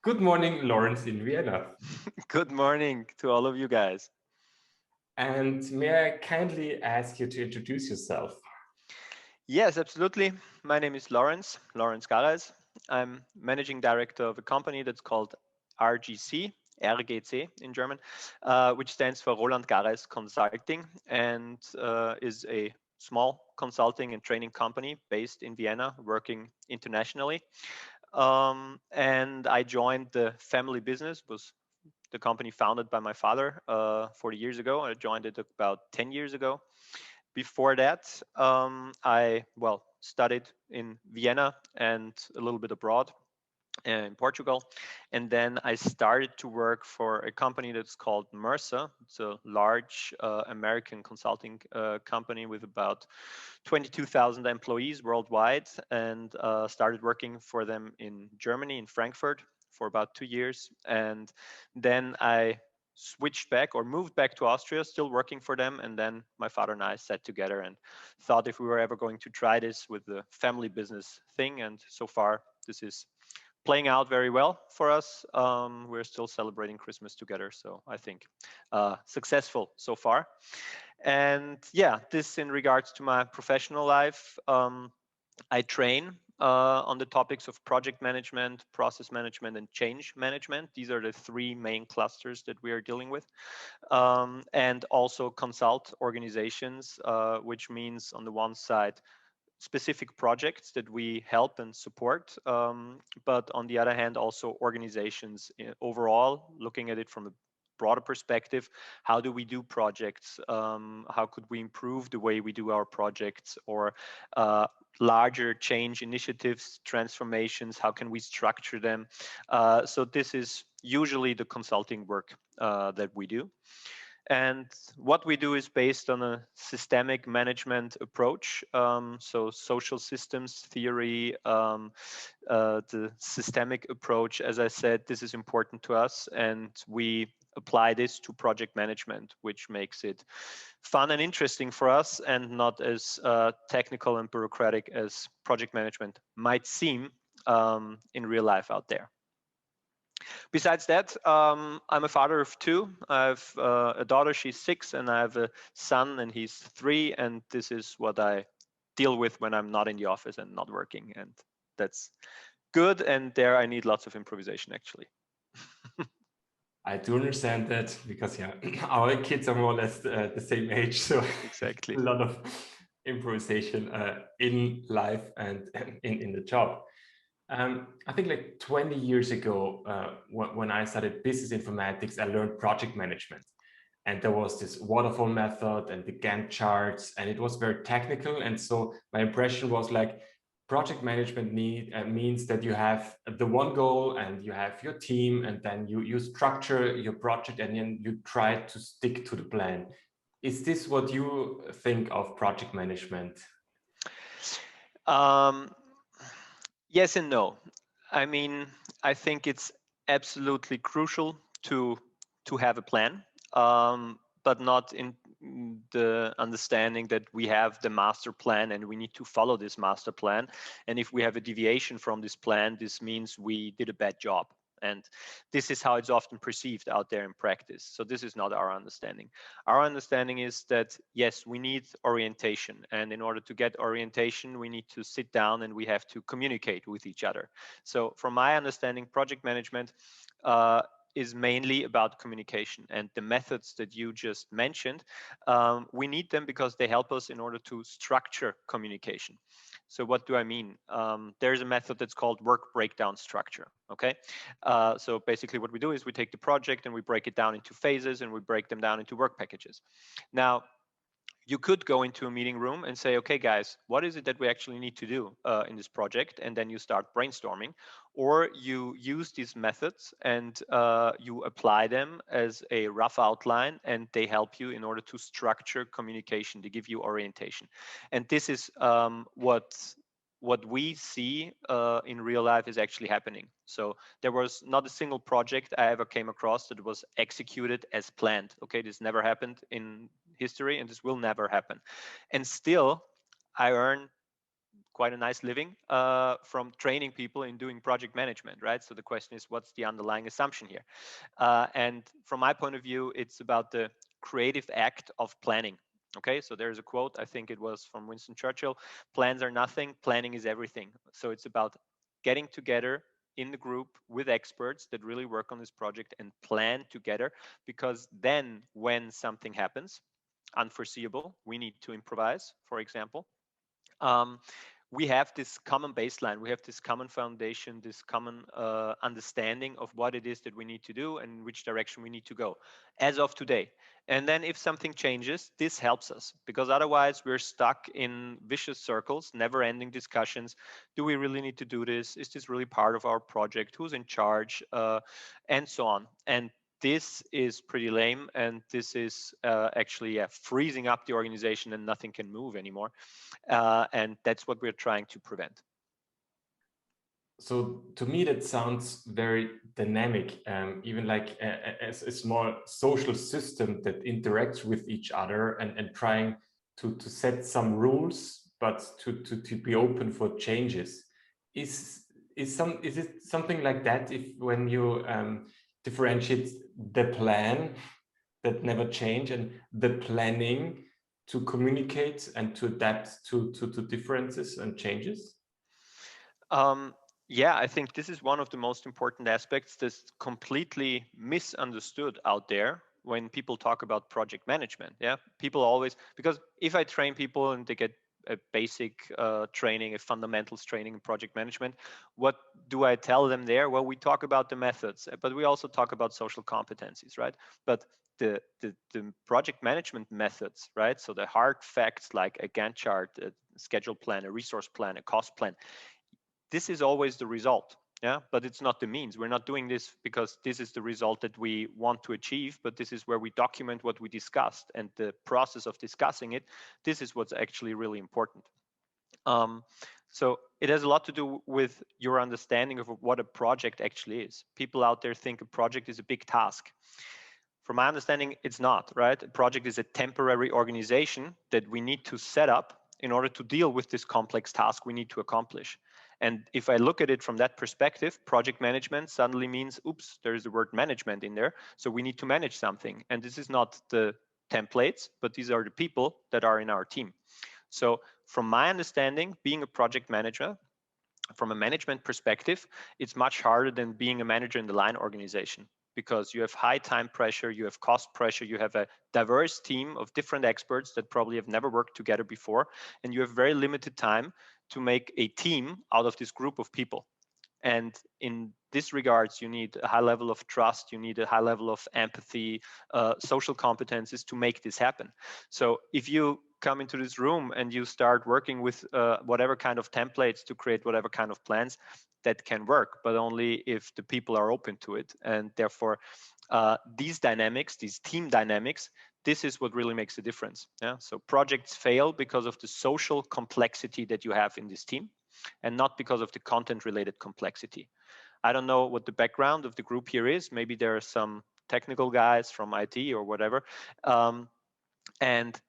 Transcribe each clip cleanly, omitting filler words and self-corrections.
Good morning, Lorenz in Vienna. Good morning to all of you guys. And may I kindly ask you to introduce yourself? Yes, absolutely. My name is Lorenz Gareis. I'm managing director of a company that's called RGC in German, which stands for Roland Gareis Consulting and is a small consulting and training company based in Vienna, working internationally. And I joined the family business, was the company founded by my father 40 years ago. I joined it about 10 years ago. Before that, I studied in Vienna and a little bit abroad in Portugal, and then I started to work for a company that's called Mercer. It's a large American consulting company with about 22,000 employees worldwide, and started working for them in Germany, in Frankfurt, for about 2 years, and then I switched back or moved back to Austria, still working for them. And then my father and I sat together and thought if we were ever going to try this with the family business thing. And so far, this is playing out very well for us. We're still celebrating Christmas together. So I think successful so far. And yeah, this in regards to my professional life. I train on the topics of project management, process management, and change management. These are the three main clusters that we are dealing with. And also consult organizations, which means on the one side, specific projects that we help and support, but on the other hand, also organizations overall, looking at it from a broader perspective. How do we do projects? How could we improve the way we do our projects, or larger change initiatives, transformations? How can we structure them? So this is usually the consulting work that we do. And what we do is based on a systemic management approach. So social systems theory, the systemic approach, as I said, this is important to us. And we apply this to project management, which makes it fun and interesting for us, and not as technical and bureaucratic as project management might seem in real life out there. Besides that, I'm a father of two. I have a daughter, she's 6, and I have a son, and he's 3. And this is what I deal with when I'm not in the office and not working. And that's good. And there I need lots of improvisation, actually. I do understand that because, yeah, our kids are more or less the same age. So Exactly. a lot of improvisation in life and in the job. I think like 20 years ago, when I studied business informatics, I learned project management. And there was this waterfall method and the Gantt charts, and it was very technical. And so my impression was like project management means that you have the one goal and you have your team, and then you structure your project and then you try to stick to the plan. Is this what you think of project management? Um, yes and no. I mean, I think it's absolutely crucial to have a plan, but not in the understanding that we have the master plan and we need to follow this master plan. And if we have a deviation from this plan, this means we did a bad job. And this is how it's often perceived out there in practice. So this is not our understanding. Our understanding is that, yes, we need orientation. And in order to get orientation, we need to sit down and we have to communicate with each other. So from my understanding, project management is mainly about communication, and the methods that you just mentioned, we need them because they help us in order to structure communication. So what do I mean? There's a method that's called work breakdown structure. Okay, so basically what we do is we take the project and we break it down into phases and we break them down into work packages. Now, you could go into a meeting room and say, okay, guys, what is it that we actually need to do in this project? And then you start brainstorming, or you use these methods and you apply them as a rough outline, and they help you in order to structure communication. They give you orientation. And this is what we see in real life is actually happening. So there was not a single project I ever came across that was executed as planned. Okay, this never happened in history, and this will never happen. And still, I earn quite a nice living from training people in doing project management, right? So the question is, what's the underlying assumption here? And from my point of view, it's about the creative act of planning. Okay, so there's a quote, I think it was from Winston Churchill: plans are nothing, planning is everything. So it's about getting together in the group with experts that really work on this project and plan together, because then when something happens unforeseeable, we need to improvise, for example. um, we have this common baseline, we have this common foundation, this common understanding of what it is that we need to do and which direction we need to go as of today. And then if something changes, this helps us, because otherwise we're stuck in vicious circles, never ending discussions. Do we really need to do this? Is this really part of our project? Who's in charge? And so on. And this is pretty lame, and this is actually freezing up the organization, and nothing can move anymore. And that's what we're trying to prevent. So to me, that sounds very dynamic, even like a small social system that interacts with each other and trying to set some rules, but to be open for changes. Is it something like that if when you differentiate the plan that never change and the planning to communicate and to adapt to differences and changes? Yeah, I think this is one of the most important aspects that's completely misunderstood out there when people talk about project management. Yeah, people always, because if I train people and they get a basic training, a fundamentals training in project management, what do I tell them there? Well, we talk about the methods, but we also talk about social competencies, right? But the project management methods, right? So the hard facts like a Gantt chart, a schedule plan, a resource plan, a cost plan, this is always the result. Yeah, but it's not the means. We're not doing this because this is the result that we want to achieve, but this is where we document what we discussed, and the process of discussing it, this is what's actually really important. So it has a lot to do with your understanding of what a project actually is. People out there think a project is a big task. From my understanding, it's not, right? A project is a temporary organization that we need to set up in order to deal with this complex task we need to accomplish. And if I look at it from that perspective, project management suddenly means, oops, there's the word management in there. So we need to manage something. And this is not the templates, but these are the people that are in our team. So from my understanding, being a project manager, from a management perspective, it's much harder than being a manager in the line organization, because you have high time pressure, you have cost pressure, you have a diverse team of different experts that probably have never worked together before, and you have very limited time to make a team out of this group of people. And in this regards, you need a high level of trust, you need a high level of empathy, social competences to make this happen. So if you come into this room and you start working with whatever kind of templates to create whatever kind of plans, that can work, but only if the people are open to it. And therefore, these dynamics, these team dynamics, this is what really makes a difference. Yeah. So projects fail because of the social complexity that you have in this team, and not because of the content related complexity. I don't know what the background of the group here is. Maybe there are some technical guys from IT or whatever. And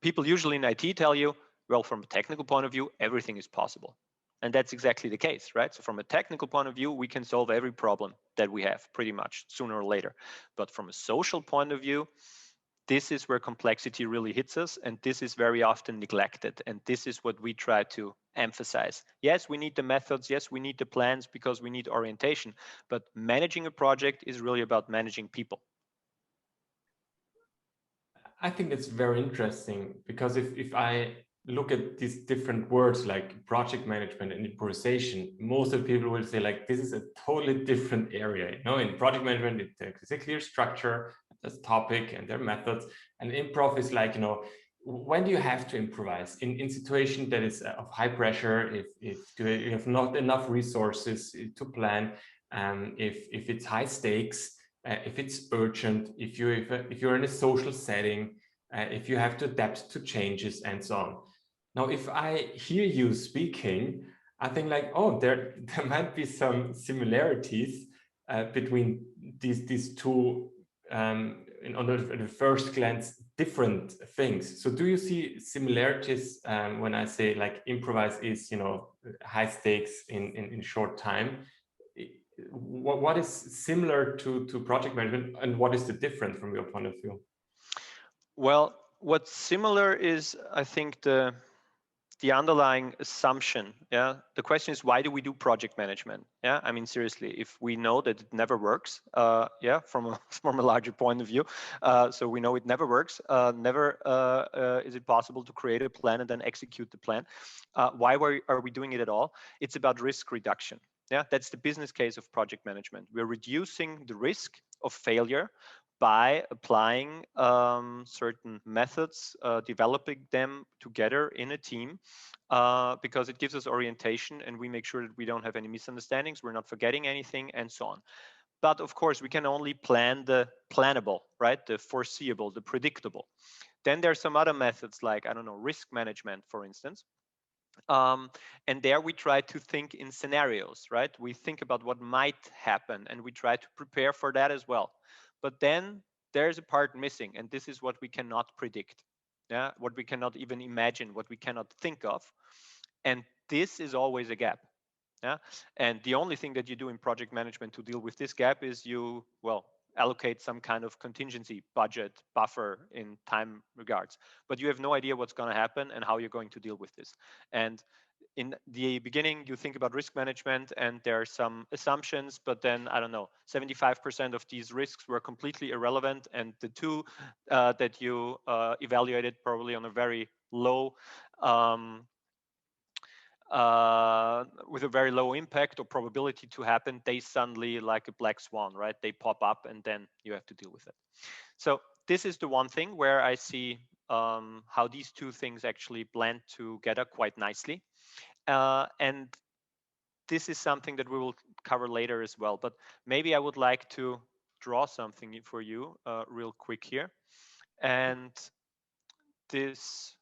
people usually in IT tell you, well, from a technical point of view, everything is possible. And that's exactly the case, right? So from a technical point of view, we can solve every problem that we have pretty much sooner or later. But from a social point of view, this is where complexity really hits us, and this is very often neglected. And this is what we try to emphasize. Yes, we need the methods. Yes, we need the plans because we need orientation. But managing a project is really about managing people. I think that's very interesting, because if I look at these different words like project management and improvisation, most of the people will say like, this is a totally different area. You know, in project management, it takes a clear structure, there's topic and their methods. And improv is like, you know, when do you have to improvise in situation that is of high pressure, if you have not enough resources to plan, if it's high stakes, if it's urgent, if you're in a social setting, if you have to adapt to changes and so on. Now, if I hear you speaking, I think like, oh, there might be some similarities between these two, on the first glance, different things. So do you see similarities when I say like improvise is, you know, high stakes in short time? What is similar to project management, and what is the difference from your point of view? Well, what's similar is, I think, the underlying assumption. Yeah, the question is, why do we do project management? Yeah, I mean, seriously, if we know that it never works, yeah, from a from a larger point of view, so we know it never works. Never is it possible to create a plan and then execute the plan. Why are we doing it at all? It's about risk reduction. Yeah, that's the business case of project management. We're reducing the risk of failure by applying certain methods, developing them together in a team, because it gives us orientation and we make sure that we don't have any misunderstandings, we're not forgetting anything, and so on. But of course, we can only plan the plannable, right? The foreseeable, the predictable. Then there are some other methods like, I don't know, risk management, for instance. And there we try to think in scenarios, right? We think about what might happen and we try to prepare for that as well. But then there's a part missing, and this is what we cannot predict. Yeah, what we cannot even imagine, what we cannot think of. And this is always a gap. Yeah. And the only thing that you do in project management to deal with this gap is you, well, allocate some kind of contingency budget buffer in time regards. But you have no idea what's going to happen and how you're going to deal with this. And in the beginning, you think about risk management and there are some assumptions, but then, I don't know, 75% of these risks were completely irrelevant. And the two that you evaluated probably on a very low, with a very low impact or probability to happen, they suddenly, like a black swan, right? They pop up and then you have to deal with it. So this is the one thing where I see how these two things actually blend together quite nicely. And this is something that we will cover later as well. But maybe I would like to draw something for you real quick here. And this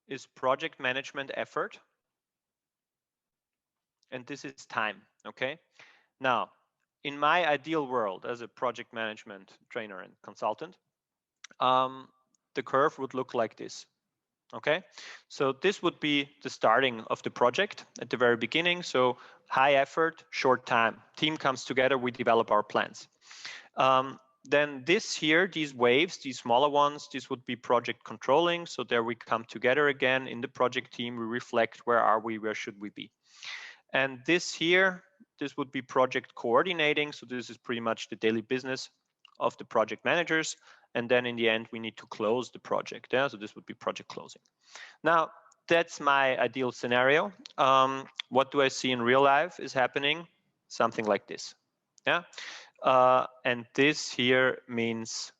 is project management effort. And this is time, okay? Now, in my ideal world as a project management trainer and consultant, the curve would look like this. Okay, so this would be the starting of the project at the very beginning. So high effort, short time. Team comes together, we develop our plans. Then this here, these waves, these smaller ones, this would be project controlling. So there we come together again in the project team. We reflect, where are we, where should we be? And this here, this would be project coordinating. So this is pretty much the daily business of the project managers. And then in the end, we need to close the project. Yeah? So this would be project closing. Now, that's my ideal scenario. What do I see in real life is happening? Something like this. Yeah. And this here means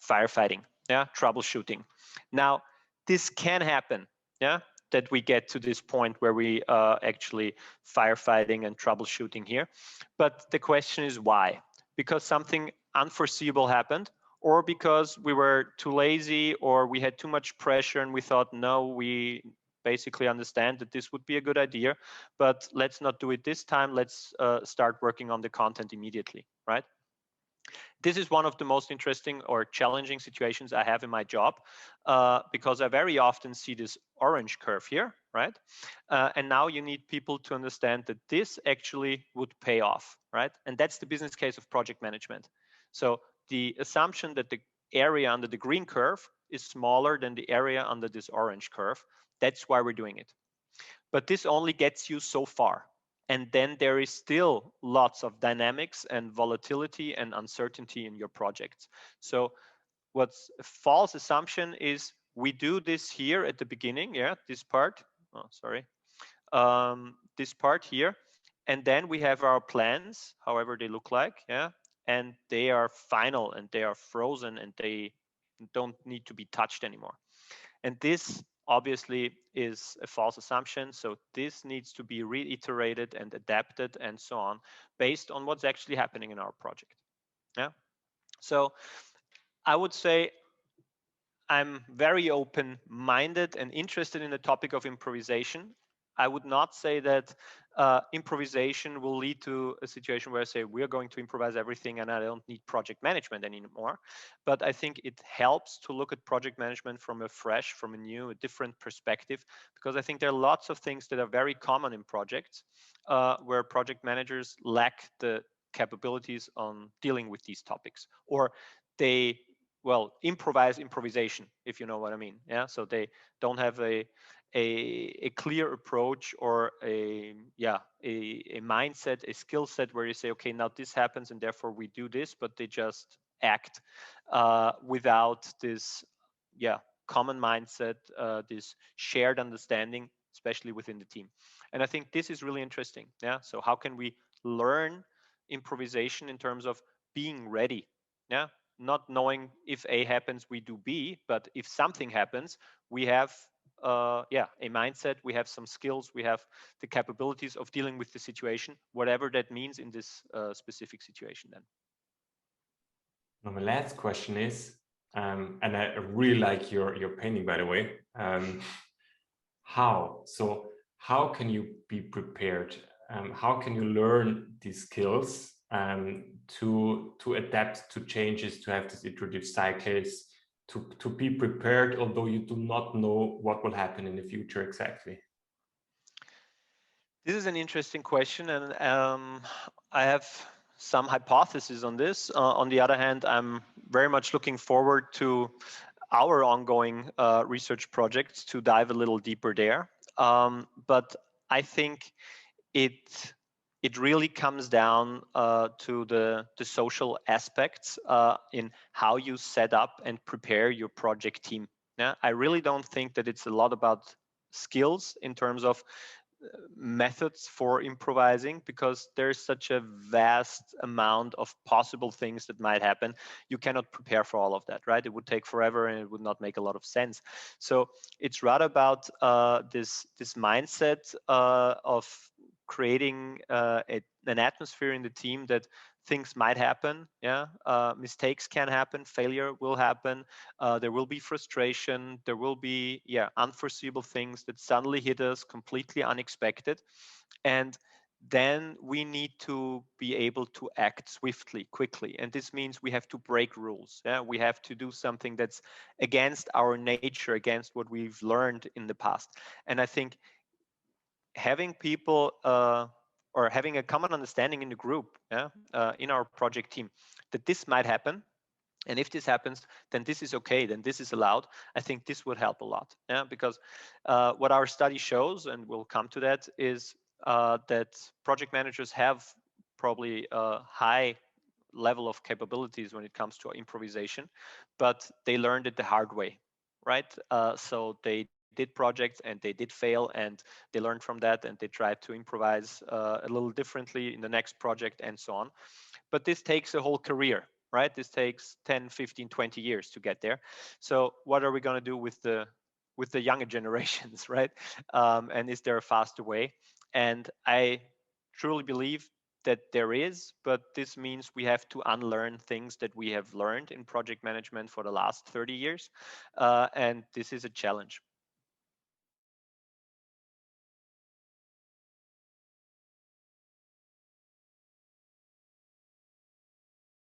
firefighting. Yeah. Troubleshooting. Now, this can happen. Yeah. That we get to this point where we actually firefighting and troubleshooting here. But the question is why? Because something unforeseeable happened, or because we were too lazy, or we had too much pressure and we thought, no, we basically understand that this would be a good idea, but let's not do it this time. Let's start working on the content immediately, right? This is one of the most interesting or challenging situations I have in my job, because I very often see this orange curve here, right? And now you need people to understand that this actually would pay off, right? And that's the business case of project management. So the assumption that the area under the green curve is smaller than the area under this orange curve, that's why we're doing it. But this only gets you so far. And then there is still lots of dynamics and volatility and uncertainty in your projects. So what's a false assumption is we do this here at the beginning, yeah, this part, oh, sorry, this part here. And then we have our plans, however they look like, yeah, and they are final and they are frozen and they don't need to be touched anymore. And this obviously is a false assumption. So this needs to be reiterated and adapted and so on based on what's actually happening in our project. Yeah. So I would say I'm very open-minded and interested in the topic of improvisation. I would not say that improvisation will lead to a situation where I say we're going to improvise everything and I don't need project management anymore. But I think it helps to look at project management from a fresh, from a new, a different perspective, because I think there are lots of things that are very common in projects where project managers lack the capabilities on dealing with these topics, or they improvise improvisation, if you know what I mean. Yeah, so they don't have a clear approach or a mindset, a skill set where you say, okay, now this happens and therefore we do this, but they just act without this common mindset, this shared understanding, especially within the team. And I think this is really interesting. Yeah, so how can we learn improvisation in terms of being ready? Yeah, not knowing if A happens, we do B, but if something happens, we have a mindset, we have some skills, we have the capabilities of dealing with the situation, whatever that means in this specific situation then. Now, my last question is, and I really like your painting, by the way. How can you be prepared? How can you learn these skills to adapt to changes, to have these iterative cycles, to be prepared, although you do not know what will happen in the future exactly? This is an interesting question, and I have some hypotheses on this. On the other hand, I'm very much looking forward to our ongoing research projects to dive a little deeper there. But I think it really comes down to the social aspects in how you set up and prepare your project team. Yeah, I really don't think that it's a lot about skills in terms of methods for improvising, because there's such a vast amount of possible things that might happen. You cannot prepare for all of that, right? It would take forever and it would not make a lot of sense. So it's rather about this mindset of creating an atmosphere in the team that things might happen. Yeah, mistakes can happen, failure will happen, there will be frustration, there will be unforeseeable things that suddenly hit us completely unexpected, and then we need to be able to act swiftly, quickly. And this means we have to break rules. Yeah, we have to do something that's against our nature, against what we've learned in the past. And I think having people or having a common understanding in the group, in our project team, that this might happen, and if this happens, then this is okay, then this is allowed. I think this would help a lot. Yeah, because what our study shows, and we'll come to that, is that project managers have probably a high level of capabilities when it comes to improvisation, but they learned it the hard way, right? So they did projects and they did fail, and they learned from that, and they tried to improvise a little differently in the next project and so on. But this takes a whole career, right? This takes 10, 15, 20 years to get there. So what are we going to do with the younger generations, right? And is there a faster way? And I truly believe that there is, but this means we have to unlearn things that we have learned in project management for the last 30 years. And this is a challenge.